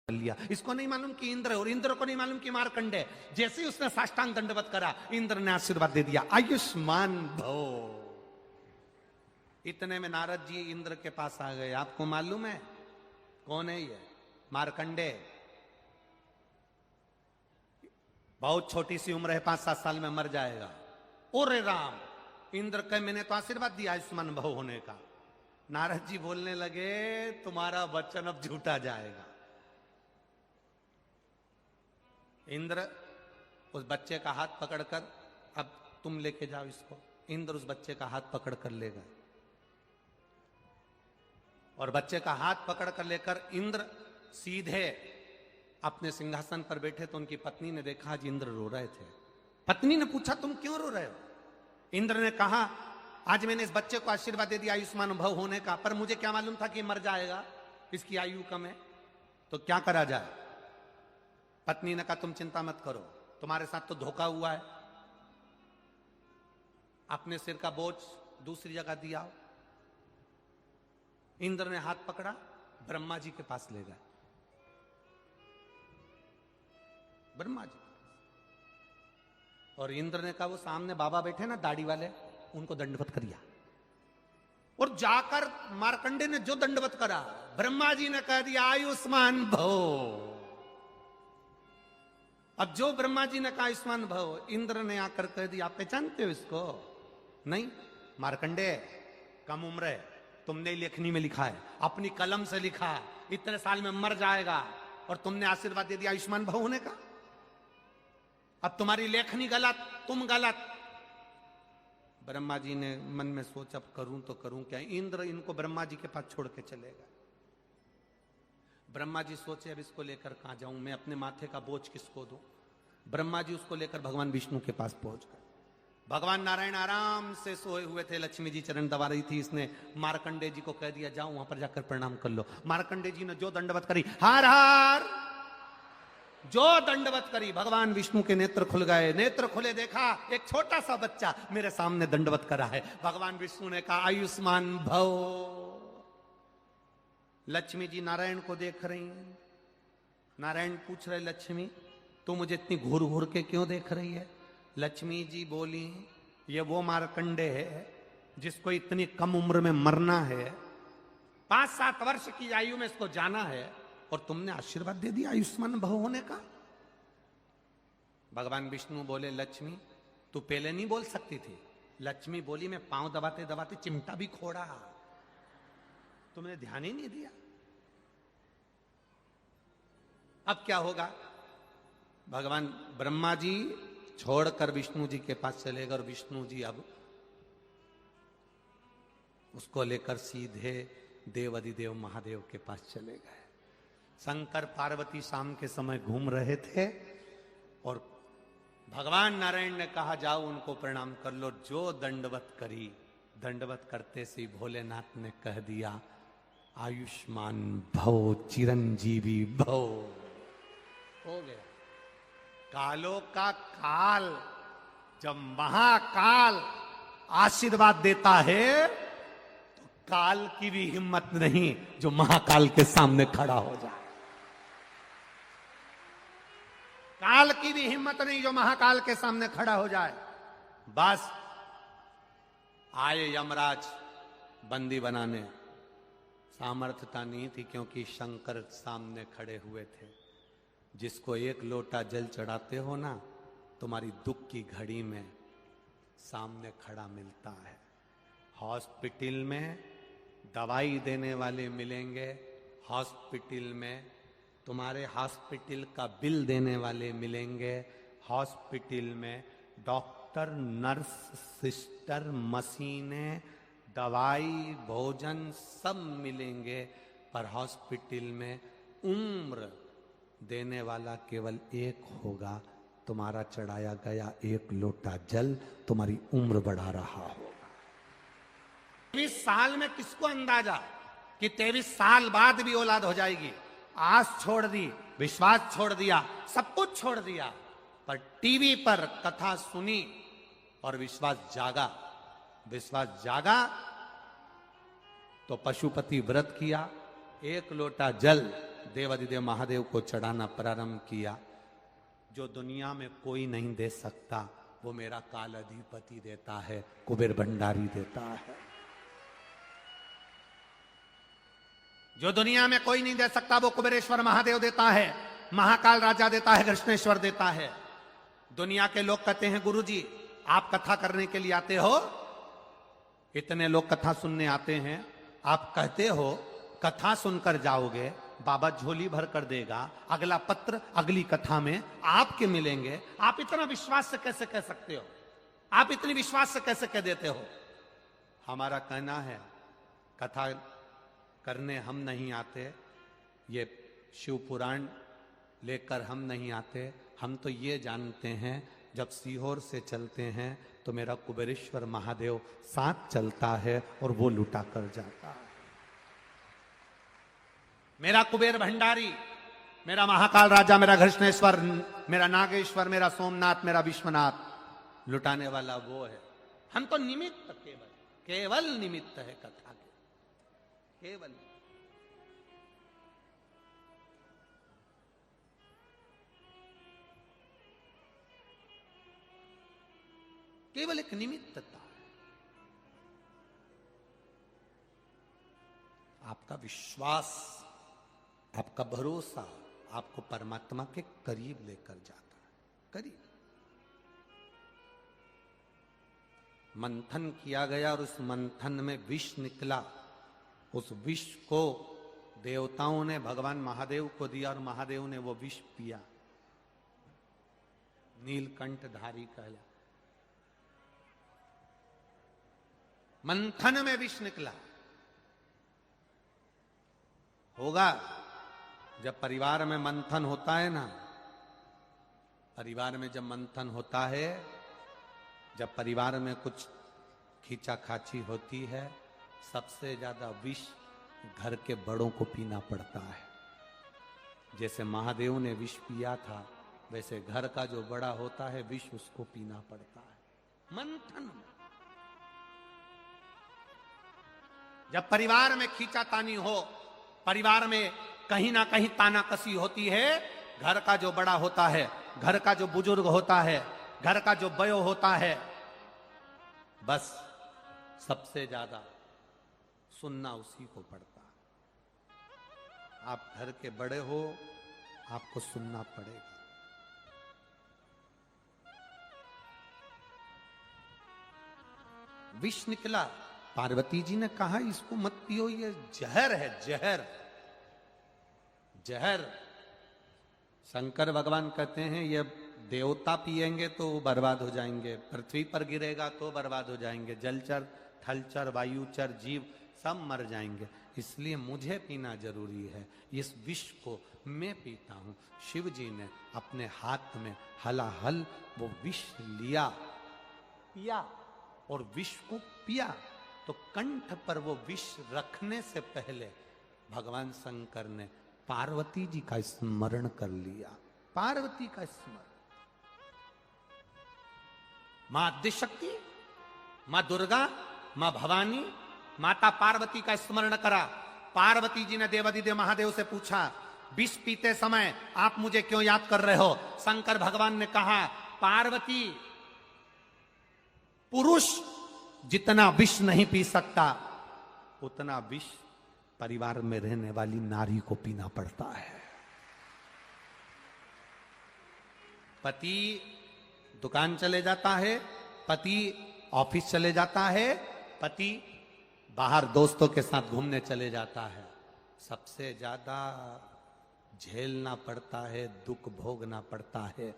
लिया। इसको नहीं मालूम कि इंद्र, और इंद्र को नहीं मालूम कि मार्कंडे। जैसे ही उसने साष्टांग दंडवत करा, इंद्र ने आशीर्वाद दे दिया, आयुष्मान भव। इतने में नारद जी इंद्र के पास आ गए। आपको मालूम है कौन है ये? मार्कंडे। बहुत छोटी सी उम्र है, 5-7 साल में मर जाएगा। ओरे राम! इंद्र कहे मैंने तो आशीर्वाद दिया आयुष्मान भव होने का। नारद जी बोलने लगे तुम्हारा वचन अब झूठा जाएगा। इंद्र उस बच्चे का हाथ पकड़कर, अब तुम लेके जाओ इसको। इंद्र उस बच्चे का हाथ पकड़कर ले गए, और बच्चे का हाथ पकड़कर लेकर इंद्र सीधे अपने सिंहासन पर बैठे तो उनकी पत्नी ने देखा आज इंद्र रो रहे थे। पत्नी ने पूछा तुम क्यों रो रहे हो? इंद्र ने कहा आज मैंने इस बच्चे को आशीर्वाद दे दिया आयुष्मान भव होने का, पर मुझे क्या मालूम था कि मर जाएगा, इसकी आयु कम है, तो क्या करा जाए? पत्नी ने कहा तुम चिंता मत करो, तुम्हारे साथ तो धोखा हुआ है, अपने सिर का बोझ दूसरी जगह दिया। इंद्र ने हाथ पकड़ा, ब्रह्मा जी के पास ले गए। ब्रह्मा जी, और इंद्र ने कहा वो सामने बाबा बैठे ना दाढ़ी वाले, उनको दंडवत करिया। और जाकर मार्कंडे ने जो दंडवत करा, ब्रह्मा जी ने कह दिया आयुष्मान भव। अब जो ब्रह्मा जी ने कहा आयुष्मान भव, इंद्र ने आकर कह दिया आप पहचानते हो इसको? नहीं। मार्कंडे कम उम्र है, तुमने लेखनी में लिखा है, अपनी कलम से लिखा है, इतने साल में मर जाएगा, और तुमने आशीर्वाद दे दिया आयुष्मान भव होने का। अब तुम्हारी लेखनी गलत, तुम गलत। ब्रह्मा जी ने मन में सोचा अब करूं तो करूं क्या। इंद्र इनको ब्रह्मा जी के पास छोड़ के चले गए। ब्रह्मा जी सोचे अब इसको लेकर कहां जाऊं, मैं अपने माथे का बोझ किसको दूं। ब्रह्मा जी उसको लेकर भगवान विष्णु के पास पहुंच गए। भगवान नारायण आराम से सोए हुए थे, लक्ष्मी जी चरण दबा रही थी। इसने मार्कंडे जी को कह दिया जाओ वहां पर जाकर प्रणाम कर लो। मार्कंडे जी ने जो दंडवत करी, हार हार, जो दंडवत करी, भगवान विष्णु के नेत्र खुल गए। नेत्र खुले, देखा एक छोटा सा बच्चा मेरे सामने दंडवत करा है। भगवान विष्णु ने कहा आयुष्मान भव। लक्ष्मी जी नारायण को देख रही हैं। नारायण पूछ रहे लक्ष्मी तू मुझे इतनी घूर घूर के क्यों देख रही है? लक्ष्मी जी बोली ये वो मार्कंडे है जिसको इतनी कम उम्र में मरना है, 5-7 वर्ष की आयु में इसको जाना है, और तुमने आशीर्वाद दे दिया आयुष्मान भव होने का। भगवान विष्णु बोले लक्ष्मी तू पहले नहीं बोल सकती थी? लक्ष्मी बोली मैं पांव दबाते दबाते चिमटा भी खोड़ा, तुमने ध्यान ही नहीं दिया। अब क्या होगा? भगवान ब्रह्मा जी छोड़कर विष्णु जी के पास चले गए, और विष्णु जी अब उसको लेकर सीधे देवाधिदेव महादेव के पास चले गए। शंकर पार्वती शाम के समय घूम रहे थे, और भगवान नारायण ने कहा जाओ उनको प्रणाम कर लो। जो दंडवत करी, दंडवत करते से भोलेनाथ ने कह दिया आयुष्मान भव, चिरंजीवी भव। हो गया। कालों का काल, जब महाकाल आशीर्वाद देता है तो काल की भी हिम्मत नहीं जो महाकाल के सामने खड़ा हो जाए। काल की भी हिम्मत नहीं जो महाकाल के सामने खड़ा हो जाए। बस आए यमराज बंदी बनाने, सामर्थ्यता नहीं थी क्योंकि शंकर सामने खड़े हुए थे। जिसको एक लोटा जल चढ़ाते हो ना, तुम्हारी दुख की घड़ी में सामने खड़ा मिलता है। हॉस्पिटल में दवाई देने वाले मिलेंगे, हॉस्पिटल में तुम्हारे हॉस्पिटल का बिल देने वाले मिलेंगे, हॉस्पिटल में डॉक्टर, नर्स, सिस्टर, मशीनें, दवाई, भोजन सब मिलेंगे, पर हॉस्पिटल में उम्र देने वाला केवल एक होगा। तुम्हारा चढ़ाया गया एक लोटा जल तुम्हारी उम्र बढ़ा रहा होगा। 23 साल में किसको अंदाजा कि 23 साल बाद भी औलाद हो जाएगी? आस छोड़ दी, विश्वास छोड़ दिया, सब कुछ छोड़ दिया, पर टीवी पर कथा सुनी और विश्वास जागा। विश्वास जागा तो पशुपति व्रत किया, एक लोटा जल देवादिदेव महादेव को चढ़ाना प्रारंभ किया। जो दुनिया में कोई नहीं दे सकता वो मेरा काल अधिपति देता है, कुबेर भंडारी देता है। जो दुनिया में कोई नहीं दे सकता वो कुबेरेश्वर महादेव देता है, महाकाल राजा देता है, कृष्णेश्वर देता है। दुनिया के लोग कहते हैं गुरुजी आप कथा करने के लिए आते हो, इतने लोग कथा सुनने आते हैं, आप कहते हो कथा सुनकर जाओगे, बाबा झोली भर कर देगा, अगला पत्र अगली कथा में आपके मिलेंगे। आप इतना विश्वास से कैसे कह सकते हो? आप इतनी विश्वास से कैसे कह देते हो? हमारा कहना है कथा करने हम नहीं आते, ये शिव पुराण लेकर हम नहीं आते। हम तो ये जानते हैं जब सीहोर से चलते हैं तो मेरा कुबेरेश्वर महादेव साथ चलता है और वो लुटा कर जाता है। मेरा कुबेर भंडारी, मेरा महाकाल राजा, मेरा कृष्णेश्वर, मेरा नागेश्वर, मेरा सोमनाथ, मेरा विश्वनाथ लुटाने वाला वो है। हम तो निमित्त, केवल निमित्त है कथा के, केवल। केवल एक निमित्तता। आपका विश्वास, आपका भरोसा आपको परमात्मा के करीब लेकर जाता है, करीब। मंथन किया गया और उस मंथन में विष निकला। उस विष को देवताओं ने भगवान महादेव को दिया और महादेव ने वो विष पिया। नीलकंठधारी कहला। मंथन में विष निकला। होगा जब परिवार में मंथन होता है ना, परिवार में जब मंथन होता है, जब परिवार में कुछ खींचा खाची होती है, सबसे ज्यादा विष घर के बड़ों को पीना पड़ता है। जैसे महादेव ने विष पिया था, वैसे घर का जो बड़ा होता है विष उसको पीना पड़ता है मंथन में। जब परिवार में खींचातानी हो, परिवार में कहीं ना कहीं तानाकसी होती है, घर का जो बड़ा होता है, घर का जो बुजुर्ग होता है, घर का जो बयो होता है, बस सबसे ज्यादा सुनना उसी को पड़ता है। आप घर के बड़े हो, आपको सुनना पड़ेगा। विष निकला। पार्वती जी ने कहा इसको मत पियो, ये जहर है, जहर, जहर। शंकर भगवान कहते हैं ये देवता पिएंगे तो बर्बाद हो जाएंगे, पृथ्वी पर गिरेगा तो बर्बाद हो जाएंगे, जलचर, थलचर, वायुचर, जीव सब मर जाएंगे, इसलिए मुझे पीना जरूरी है। इस विष को मैं पीता हूं। शिव जी ने अपने हाथ में हलाहल वो विष लिया, पिया, और विष को पिया तो कंठ पर वो विष रखने से पहले भगवान शंकर ने पार्वती जी का स्मरण कर लिया। पार्वती का स्मरण, मां आद्यशक्ति, मां दुर्गा, मां भवानी, माता पार्वती का स्मरण करा। पार्वती जी ने देवादिदेव महादेव से पूछा विष पीते समय आप मुझे क्यों याद कर रहे हो? शंकर भगवान ने कहा पार्वती, पुरुष जितना विष नहीं पी सकता उतना विष परिवार में रहने वाली नारी को पीना पड़ता है। पति दुकान चले जाता है, पति ऑफिस चले जाता है, पति बाहर दोस्तों के साथ घूमने चले जाता है, सबसे ज्यादा झेलना पड़ता है, दुख भोगना पड़ता है,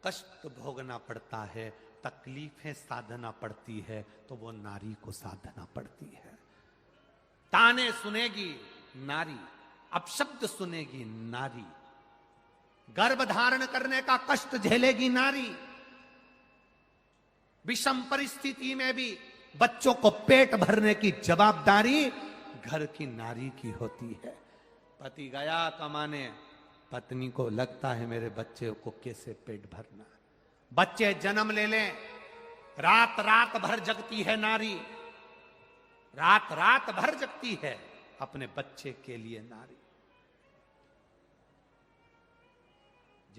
कष्ट भोगना पड़ता है, तकलीफें साधना पड़ती है, तो वो नारी को साधना पड़ती है। ताने सुनेगी नारी, अपशब्द सुनेगी नारी, गर्भ धारण करने का कष्ट झेलेगी नारी, विषम परिस्थिति में भी बच्चों को पेट भरने की जवाबदारी घर की नारी की होती है। पति गया कमाने, पत्नी को लगता है मेरे बच्चे को कैसे पेट भरना। बच्चे जन्म ले लें, रात रात भर जगती है नारी, रात रात भर जगती है अपने बच्चे के लिए नारी।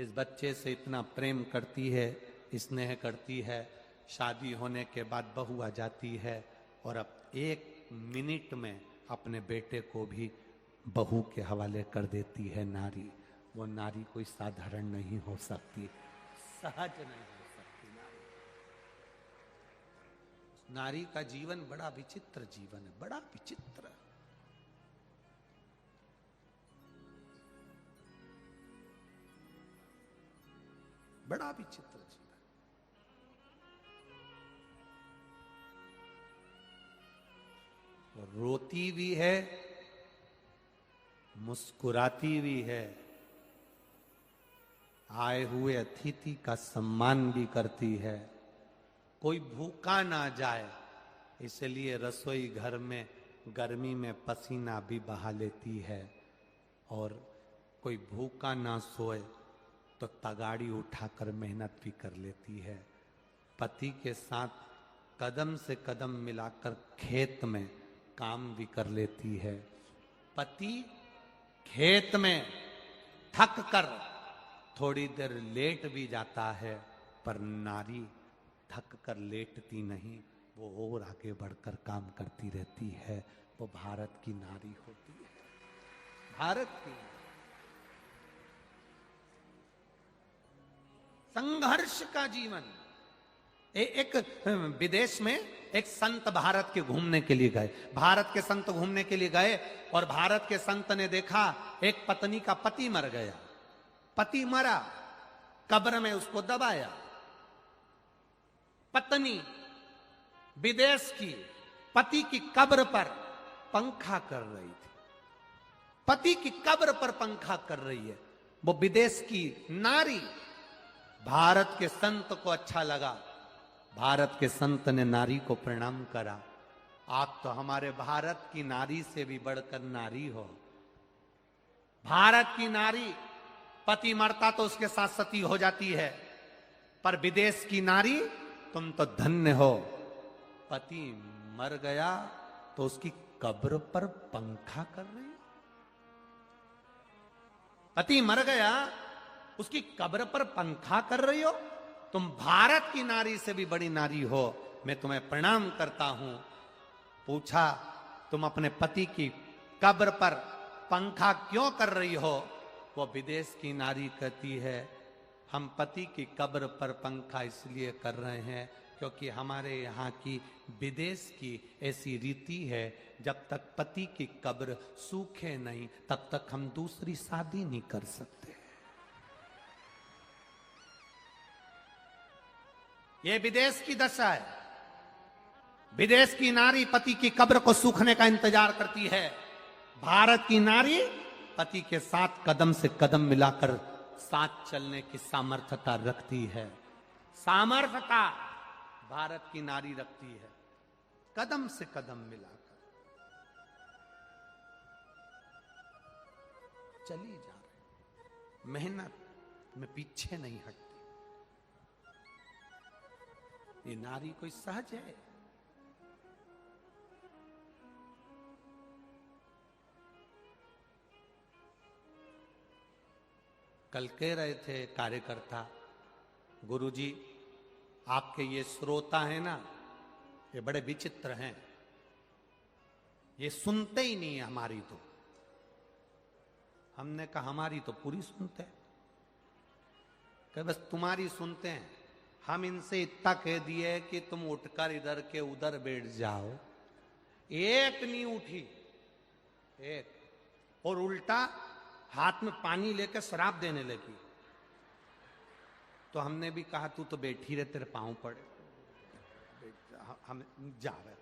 जिस बच्चे से इतना प्रेम करती है, स्नेह करती है, शादी होने के बाद बहू आ जाती है और अब 1 मिनट में अपने बेटे को भी बहू के हवाले कर देती है नारी। वो नारी कोई साधारण नहीं हो सकती, सहज नहीं हो सकती नारी। नारी का जीवन बड़ा विचित्र जीवन है, बड़ा विचित्र। बड़ा विचित्र जीवन। रोती भी है, मुस्कुराती भी है, आए हुए अतिथि का सम्मान भी करती है, कोई भूखा ना जाए इसलिए रसोई घर में गर्मी में पसीना भी बहा लेती है, और कोई भूखा ना सोए तो तगाड़ी उठाकर मेहनत भी कर लेती है। पति के साथ कदम से कदम मिलाकर खेत में काम भी कर लेती है। पति खेत में थक कर थोड़ी देर लेट भी जाता है, पर नारी थक कर लेटती नहीं, वो और आगे बढ़कर काम करती रहती है। वो भारत की नारी होती है, भारत की। संघर्ष का जीवन। एक विदेश में एक संत भारत के घूमने के लिए गए, भारत के संत घूमने के लिए गए, और भारत के संत ने देखा एक पत्नी का पति मर गया। पति मरा, कब्र में उसको दबाया। पत्नी विदेश की पति की कब्र पर पंखा कर रही थी, पति की कब्र पर पंखा कर रही है वो विदेश की नारी। भारत के संत को अच्छा लगा, भारत के संत ने नारी को प्रणाम करा। आप तो हमारे भारत की नारी से भी बढ़कर नारी हो। भारत की नारी पति मरता तो उसके साथ सती हो जाती है, पर विदेश की नारी तुम तो धन्य हो। पति मर गया तो उसकी कब्र पर पंखा कर रही। पति मर गया, उसकी कब्र पर पंखा कर रही हो। तुम भारत की नारी से भी बड़ी नारी हो, मैं तुम्हें प्रणाम करता हूं। पूछा, तुम अपने पति की कब्र पर पंखा क्यों कर रही हो? वो विदेश की नारी कहती है, हम पति की कब्र पर पंखा इसलिए कर रहे हैं क्योंकि हमारे यहाँ की विदेश की ऐसी रीति है, जब तक पति की कब्र सूखे नहीं तब तक हम दूसरी शादी नहीं कर सकते। ये विदेश की दशा है। विदेश की नारी पति की कब्र को सूखने का इंतजार करती है। भारत की नारी पति के साथ कदम से कदम मिलाकर साथ चलने की सामर्थ्यता रखती है। सामर्थ्यता भारत की नारी रखती है, कदम से कदम मिलाकर चली जा रही, मेहनत में पीछे नहीं हटती। ये नारी कोई सहज है? कल कह रहे थे कार्यकर्ता, गुरुजी आपके ये श्रोता हैं ना, ये बड़े विचित्र हैं, ये सुनते ही नहीं है हमारी। तो हमने कहा हमारी तो पूरी सुनते हैं, कि बस तुम्हारी सुनते हैं। हम इनसे इतना कह दिए कि तुम उठकर इधर के उधर बैठ जाओ, एक नहीं उठी, एक, और उल्टा हाथ में पानी लेकर शराब देने लगी। तो हमने भी कहा तू तो बैठी रहे, तेरे पांव पड़े, हम जा रहे,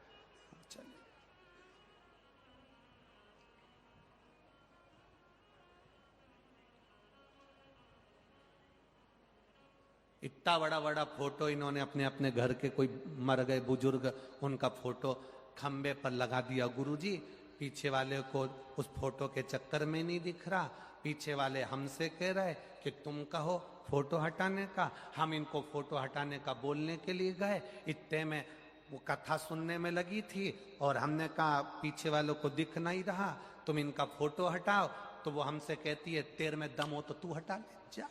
चले। इतना बड़ा बड़ा फोटो इन्होंने अपने अपने घर के कोई मर गए बुजुर्ग, उनका फोटो खंबे पर लगा दिया। गुरुजी पीछे वाले को उस फोटो के चक्कर में नहीं दिख रहा, पीछे वाले हमसे कह रहे कि तुम कहो फोटो हटाने का। हम इनको फोटो हटाने का बोलने के लिए गए, इतने में वो कथा सुनने में लगी थी, और हमने कहा पीछे वालों को दिख नहीं रहा, तुम इनका फोटो हटाओ। तो वो हमसे कहती है तेरे में दम हो तो तू हटा ले जा।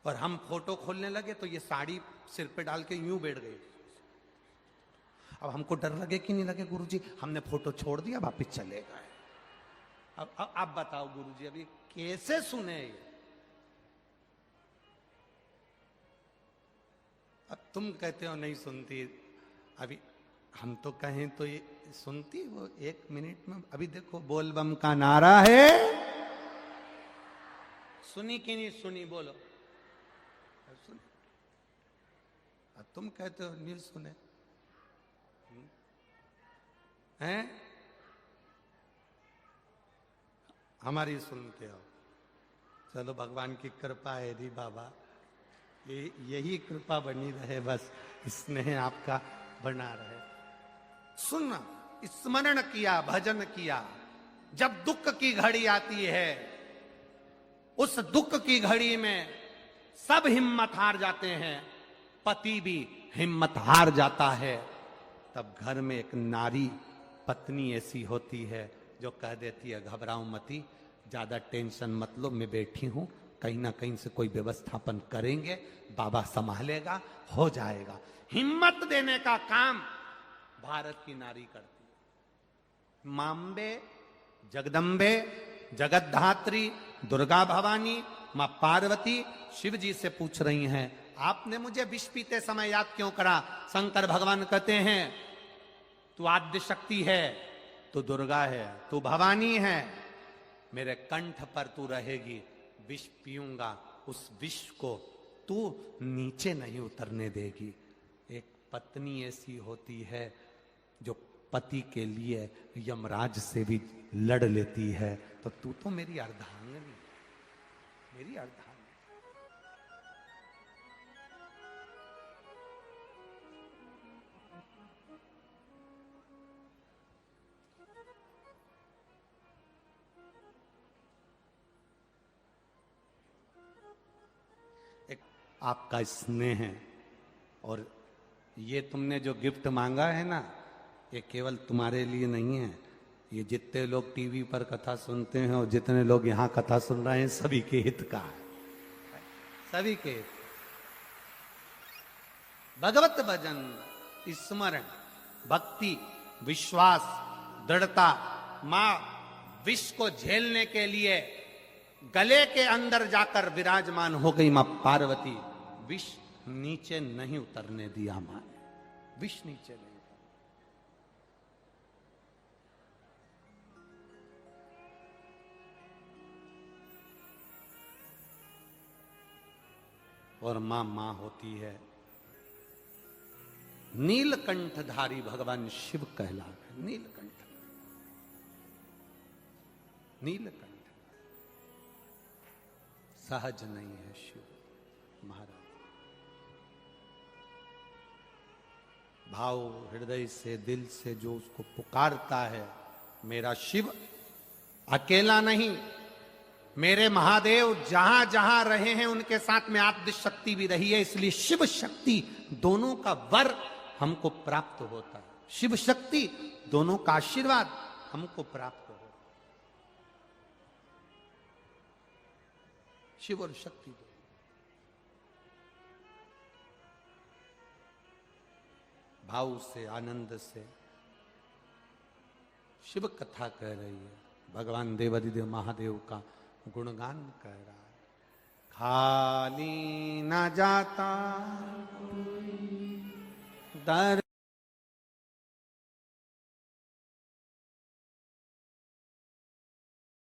और हम फोटो खोलने लगे तो ये साड़ी सिर पे डाल के यूं बैठ गई। अब हमको डर लगे कि नहीं लगे गुरुजी, हमने फोटो छोड़ दिया, वापिस चले गए। अब आप बताओ गुरुजी, अभी कैसे सुने ये? अब तुम कहते हो नहीं सुनती, अभी हम तो कहें तो ये सुनती वो 1 मिनट में। अभी देखो बोलबम का नारा है, सुनी कि नहीं सुनी बोलो? सुनी। अब तुम कहते हो नहीं सुने हैं, हमारी सुनते हो। चलो भगवान की कृपा है री बाबा, यही कृपा बनी रहे, बस स्नेह आपका बना रहे। सुनना, स्मरण किया, भजन किया। जब दुख की घड़ी आती है, उस दुख की घड़ी में सब हिम्मत हार जाते हैं, पति भी हिम्मत हार जाता है। तब घर में एक नारी पत्नी ऐसी होती है जो कह देती है घबराओ मती, ज्यादा टेंशन मत लो, मैं बैठी हूं, कहीं ना कहीं से कोई व्यवस्थापन करेंगे, बाबा संभालेगा, हो जाएगा। हिम्मत देने का काम भारत की नारी करती है। मांबे, जगदम्बे, जगतधात्री, दुर्गा भवानी, मां पार्वती शिव जी से पूछ रही हैं, आपने मुझे विष पीते समय याद क्यों करा? शंकर भगवान कहते हैं तू आद्य शक्ति है, तू दुर्गा है, तू भवानी है, मेरे कंठ पर तू रहेगी, विष पीऊंगा, उस विष को तू नीचे नहीं उतरने देगी। एक पत्नी ऐसी होती है जो पति के लिए यमराज से भी लड़ लेती है। तो तू तो मेरी अर्धांगिनी, मेरी अर्धांगिनी। एक आपका स्नेह है, और ये तुमने जो गिफ्ट मांगा है ना, ये केवल तुम्हारे लिए नहीं है, ये जितने लोग टीवी पर कथा सुनते हैं और जितने लोग यहाँ कथा सुन रहे हैं, सभी के हित का है, सभी के हित। भगवत भजन, स्मरण, भक्ति, विश्वास, दृढ़ता। मां विष को झेलने के लिए गले के अंदर जाकर विराजमान हो गई मां पार्वती। विष नीचे नहीं उतरने दिया मां ने, विष नीचे नहीं। और मां मां होती है। नीलकंठधारी भगवान शिव कहला है, नीलकंठ, नीलकंठ। सहज नहीं है शिव महाराज। भाव हृदय से, दिल से जो उसको पुकारता है, मेरा शिव अकेला नहीं, मेरे महादेव जहां जहां रहे हैं उनके साथ में आद्य शक्ति भी रही है। इसलिए शिव शक्ति दोनों का वर हमको प्राप्त होता है, शिव शक्ति दोनों का आशीर्वाद हमको प्राप्त हो। शिव और शक्ति दो। भाव से, आनंद से शिव कथा कह रही है, भगवान देवाधिदेव महादेव का गुणगान कह रहा है। खाली न जाता दर